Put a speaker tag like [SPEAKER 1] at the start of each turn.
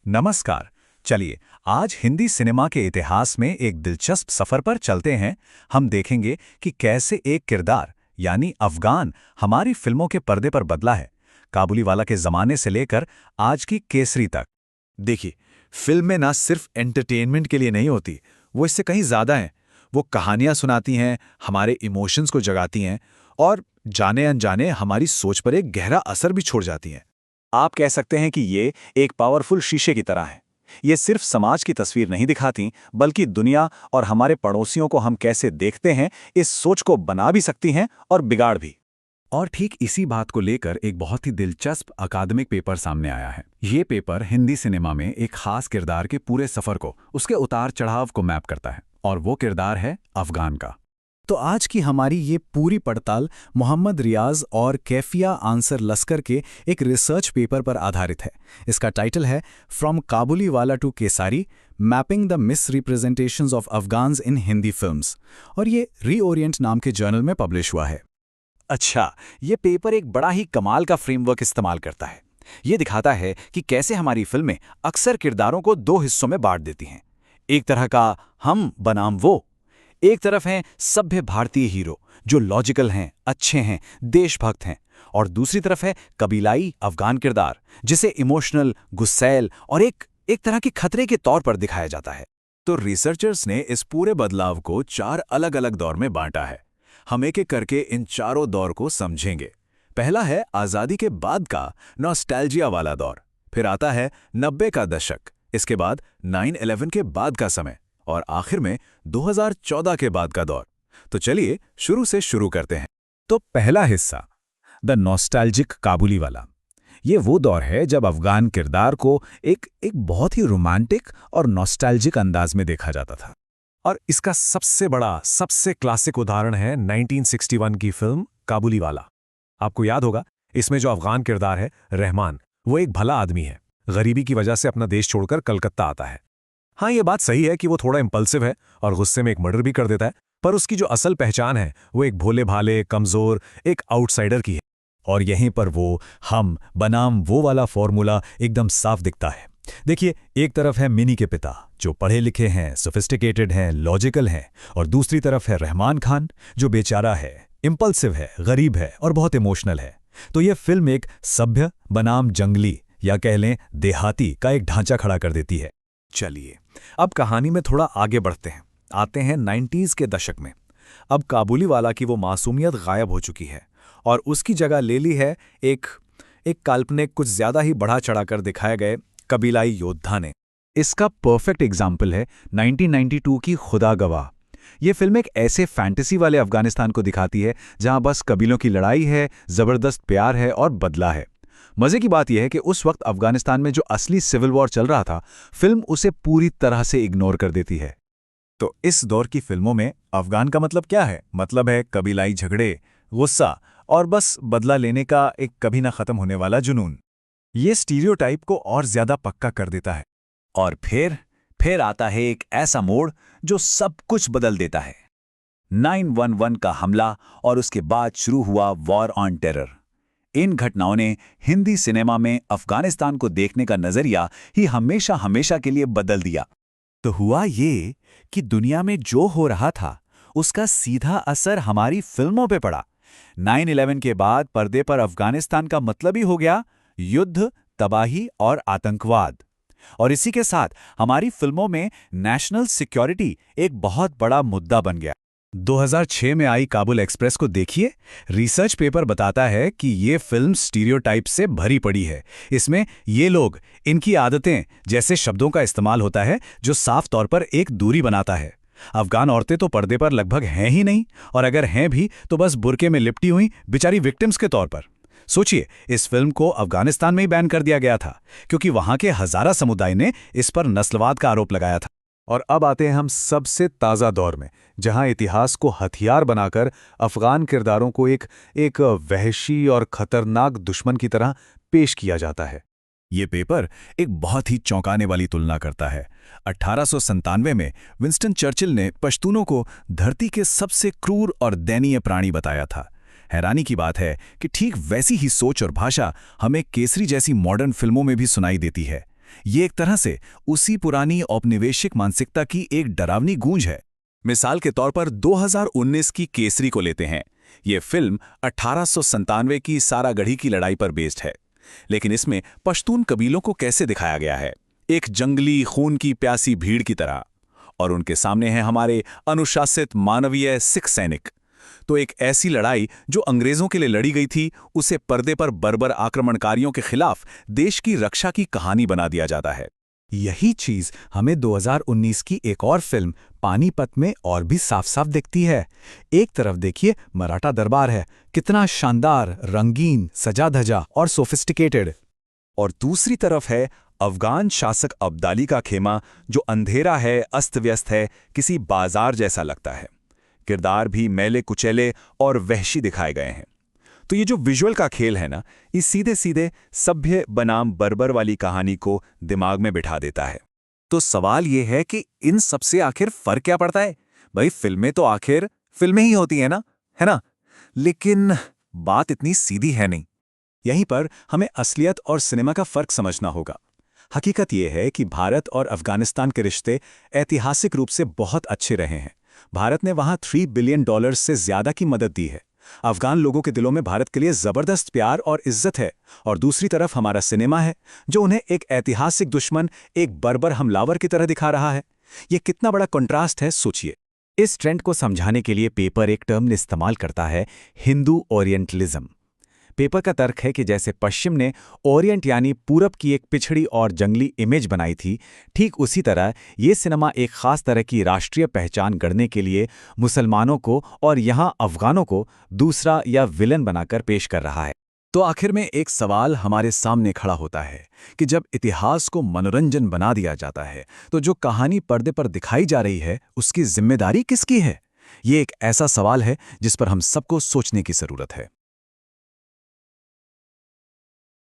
[SPEAKER 1] नमस्कार। चलिए, आज हिंदी सिनेमा के इतिहास में एक दिलचस्प सफर पर चलते हैं। हम देखेंगे कि कैसे एक किरदार यानी अफगान हमारी फिल्मों के पर्दे पर बदला है, काबुलीवाला के जमाने से लेकर आज की केसरी तक।
[SPEAKER 2] देखिए, फिल्में ना सिर्फ एंटरटेनमेंट के लिए नहीं होती, वो इससे कहीं ज़्यादा हैं। वो कहानियाँ सुनाती हैं, हमारे इमोशंस को जगाती हैं और जाने अनजाने हमारी सोच पर एक गहरा असर भी छोड़ जाती हैं।
[SPEAKER 1] आप कह सकते हैं कि ये एक पावरफुल शीशे की तरह है। ये सिर्फ समाज की तस्वीर नहीं दिखाती, बल्कि दुनिया और हमारे पड़ोसियों को हम कैसे देखते हैं, इस सोच को बना भी सकती हैं और बिगाड़ भी।
[SPEAKER 3] और ठीक इसी बात को लेकर एक बहुत ही दिलचस्प अकादमिक पेपर सामने आया है। ये पेपर हिंदी सिनेमा में एक खास किरदार के पूरे सफर को, उसके उतार चढ़ाव को मैप करता है, और वो किरदार है अफगान का।
[SPEAKER 4] तो आज की हमारी ये पूरी पड़ताल मोहम्मद रियाज और कैफिया आंसर लस्कर के एक रिसर्च पेपर पर आधारित है। इसका टाइटल है from Kabuliwala to Kesari, mapping the misrepresentations of Afghans in Hindi films, और ये रीओरिएंट नाम के जर्नल में पब्लिश हुआ है।
[SPEAKER 3] अच्छा, ये पेपर एक बड़ा ही कमाल का फ्रेमवर्क इस्तेमाल करता है। ये दिखाता है कि कैसे हमारी फिल्में अक्सर किरदारों को दो हिस्सों में बांट देती हैं। एक तरह का हम बनाम वो। एक तरफ हैं सभ्य भारतीय हीरो जो लॉजिकल हैं, अच्छे हैं, देशभक्त हैं, और दूसरी तरफ है कबीलाई अफगान किरदार जिसे इमोशनल, गुस्सैल और एक तरह के खतरे के तौर पर दिखाया जाता है।
[SPEAKER 2] तो रिसर्चर्स ने इस पूरे बदलाव को 4 अलग-अलग दौर में बांटा है। हम एक-एक करके इन चारों दौर को समझेंगे। पहला है आज़ादी के बाद का नॉस्टैल्जिया वाला दौर, फिर आता है 90 का दशक, इसके बाद 9/11 के बाद का समय, और आखिर में 2014 के बाद का दौर। तो चलिए शुरू से शुरू करते हैं।
[SPEAKER 3] तो पहला हिस्सा, द नॉस्टैल्जिक काबुलीवाला। ये वो दौर है जब अफगान किरदार को एक बहुत ही रोमांटिक और नॉस्टैल्जिक अंदाज में देखा जाता था।
[SPEAKER 5] और इसका सबसे बड़ा, सबसे क्लासिक उदाहरण है 1961 की फिल्म काबुलीवाला। आपको याद होगा, इसमें जो अफगान किरदार है रहमान, वो एक भला आदमी है। गरीबी की वजह से अपना देश छोड़कर कलकत्ता आता है। हाँ, ये बात सही है कि वो थोड़ा इंपल्सिव है और गुस्से में एक मर्डर भी कर देता है, पर उसकी जो असल पहचान है वो एक भोले भाले, कमजोर, एक आउटसाइडर की है।
[SPEAKER 3] और यहीं पर वो हम बनाम वो वाला फॉर्मूला एकदम साफ दिखता है। देखिए, एक तरफ है मिनी के पिता जो पढ़े लिखे हैं, सोफिस्टिकेटेड हैं, लॉजिकल हैं, और दूसरी तरफ है रहमान खान जो बेचारा है, इंपल्सिव है, गरीब है और बहुत इमोशनल है। तो ये फिल्म एक सभ्य बनाम जंगली, या कह लें देहाती, का एक ढांचा खड़ा कर देती है।
[SPEAKER 5] चलिए, अब कहानी में थोड़ा आगे बढ़ते हैं। आते हैं 90s के दशक में। अब काबुलीवाला की वो मासूमियत गायब हो चुकी है और उसकी जगह ले ली है एक काल्पनिक, कुछ ज्यादा ही बढ़ा चढ़ाकर दिखाए गए कबीलाई योद्धा ने।
[SPEAKER 3] इसका परफेक्ट एग्जाम्पल है 1992 की खुदा गवाह। ये फिल्म एक ऐसे फैंटेसी वाले अफगानिस्तान को दिखाती है जहां बस कबीलों की लड़ाई है, जबरदस्त प्यार है और बदला है। मजे की बात यह है कि उस वक्त अफगानिस्तान में जो असली सिविल वॉर चल रहा था, फिल्म उसे पूरी तरह से इग्नोर कर देती है।
[SPEAKER 1] तो इस दौर की फिल्मों में अफगान का मतलब क्या है? मतलब है कबीलाई झगड़े, गुस्सा और बस बदला लेने का एक कभी ना खत्म होने वाला जुनून। ये स्टीरियोटाइप को और ज्यादा पक्का कर देता है।
[SPEAKER 3] और फिर आता है एक ऐसा मोड़ जो सब कुछ बदल देता है। 9/11 का हमला और उसके बाद शुरू हुआ वॉर ऑन टेरर। इन घटनाओं ने हिंदी सिनेमा में अफगानिस्तान को देखने का नजरिया ही हमेशा हमेशा के लिए बदल दिया। तो हुआ ये कि दुनिया में जो हो रहा था उसका सीधा असर हमारी फिल्मों पे पड़ा। 9/11 के बाद पर्दे पर अफगानिस्तान का मतलब ही हो गया युद्ध, तबाही और आतंकवाद। और इसी के साथ हमारी फिल्मों में नेशनल सिक्योरिटी एक बहुत बड़ा मुद्दा बन गया।
[SPEAKER 1] 2006 में आई काबुल एक्सप्रेस को देखिए। रिसर्च पेपर बताता है कि ये फिल्म स्टीरियोटाइप से भरी पड़ी है। इसमें ये लोग, इनकी आदतें जैसे शब्दों का इस्तेमाल होता है जो साफ तौर पर एक दूरी बनाता है। अफगान औरतें तो पर्दे पर लगभग हैं ही नहीं, और अगर हैं भी तो बस बुर्के में लिपटी हुई बेचारी विक्टिम्स के तौर पर। सोचिए, इस फिल्म को अफगानिस्तान में ही बैन कर दिया गया था क्योंकि वहां के हजारा समुदाय ने इस पर नस्लवाद का आरोप लगाया था।
[SPEAKER 5] और अब आते हैं हम सबसे ताज़ा दौर में, जहां इतिहास को हथियार बनाकर अफगान किरदारों को एक वहशी और खतरनाक दुश्मन की तरह पेश किया जाता है।
[SPEAKER 3] ये पेपर एक बहुत ही चौंकाने वाली तुलना करता है। 1897 में विंस्टन चर्चिल ने पश्तूनों को धरती के सबसे क्रूर और दयनीय प्राणी बताया था। हैरानी की बात है कि ठीक वैसी ही सोच और भाषा हमें केसरी जैसी मॉडर्न फिल्मों में भी सुनाई देती है।
[SPEAKER 2] ये एक तरह से उसी पुरानी औपनिवेशिक मानसिकता की एक डरावनी गूंज है। मिसाल के तौर पर 2019 की केसरी को लेते हैं। ये फिल्म 1897 की सारागढ़ी की लड़ाई पर बेस्ड है, लेकिन इसमें पश्तून कबीलों को कैसे दिखाया गया है, एक जंगली खून की प्यासी भीड़ की तरह, और उनके सामने हैं हमारे अनुशासित मानवीय सिख सैनिक। तो एक ऐसी लड़ाई जो अंग्रेजों के लिए लड़ी गई थी, उसे पर्दे पर बर्बर आक्रमणकारियों के खिलाफ देश की रक्षा की कहानी बना दिया जाता है।
[SPEAKER 4] यही चीज हमें 2019 की एक और फिल्म पानीपत में और भी साफ साफ दिखती है। एक तरफ देखिए मराठा दरबार है, कितना शानदार, रंगीन, सजा धजा और सोफिस्टिकेटेड,
[SPEAKER 3] और दूसरी तरफ है अफगान शासक अब्दाली का खेमा, जो अंधेरा है, अस्त व्यस्त है, किसी बाजार जैसा लगता है। किरदार भी मैले कुचैले और वहशी दिखाए गए हैं। तो ये जो विजुअल का खेल है ना, ये सीधे सीधे सभ्य बनाम बर्बर वाली कहानी को दिमाग में बिठा देता है। तो सवाल ये है कि इन सबसे आखिर फर्क क्या पड़ता है? भाई फिल्में तो आखिर फिल्में ही होती है ना? लेकिन बात इतनी सीधी है नहीं।
[SPEAKER 4] यहीं पर हमें असलियत और सिनेमा का फर्क समझना होगा। हकीकत यह है कि भारत और अफगानिस्तान के रिश्ते ऐतिहासिक रूप से बहुत अच्छे रहे हैं। भारत ने वहां $3 बिलियन से ज्यादा की मदद दी है। अफगान लोगों के दिलों में भारत के लिए जबरदस्त प्यार और इज्जत है, और दूसरी तरफ हमारा सिनेमा है जो उन्हें एक ऐतिहासिक दुश्मन, एक बर्बर हमलावर की तरह दिखा रहा है। ये कितना बड़ा कंट्रास्ट है, सोचिए। इस ट्रेंड को समझाने के लिए पेपर एक टर्म इस्तेमाल करता है, हिंदू ओरिएंटलिज्म। पेपर का तर्क है कि जैसे पश्चिम ने ओरिएंट यानी पूरब की एक पिछड़ी और जंगली इमेज बनाई थी, ठीक उसी तरह ये सिनेमा एक खास तरह की राष्ट्रीय पहचान गढ़ने के लिए मुसलमानों को और यहाँ अफगानों को दूसरा या विलन बनाकर पेश कर रहा है।
[SPEAKER 2] तो आखिर में एक सवाल हमारे सामने खड़ा होता है कि जब इतिहास को मनोरंजन बना दिया जाता है, तो जो कहानी पर्दे पर दिखाई जा रही है, उसकी जिम्मेदारी किसकी है? ये एक ऐसा सवाल है जिस पर हम सबको सोचने की जरूरत है।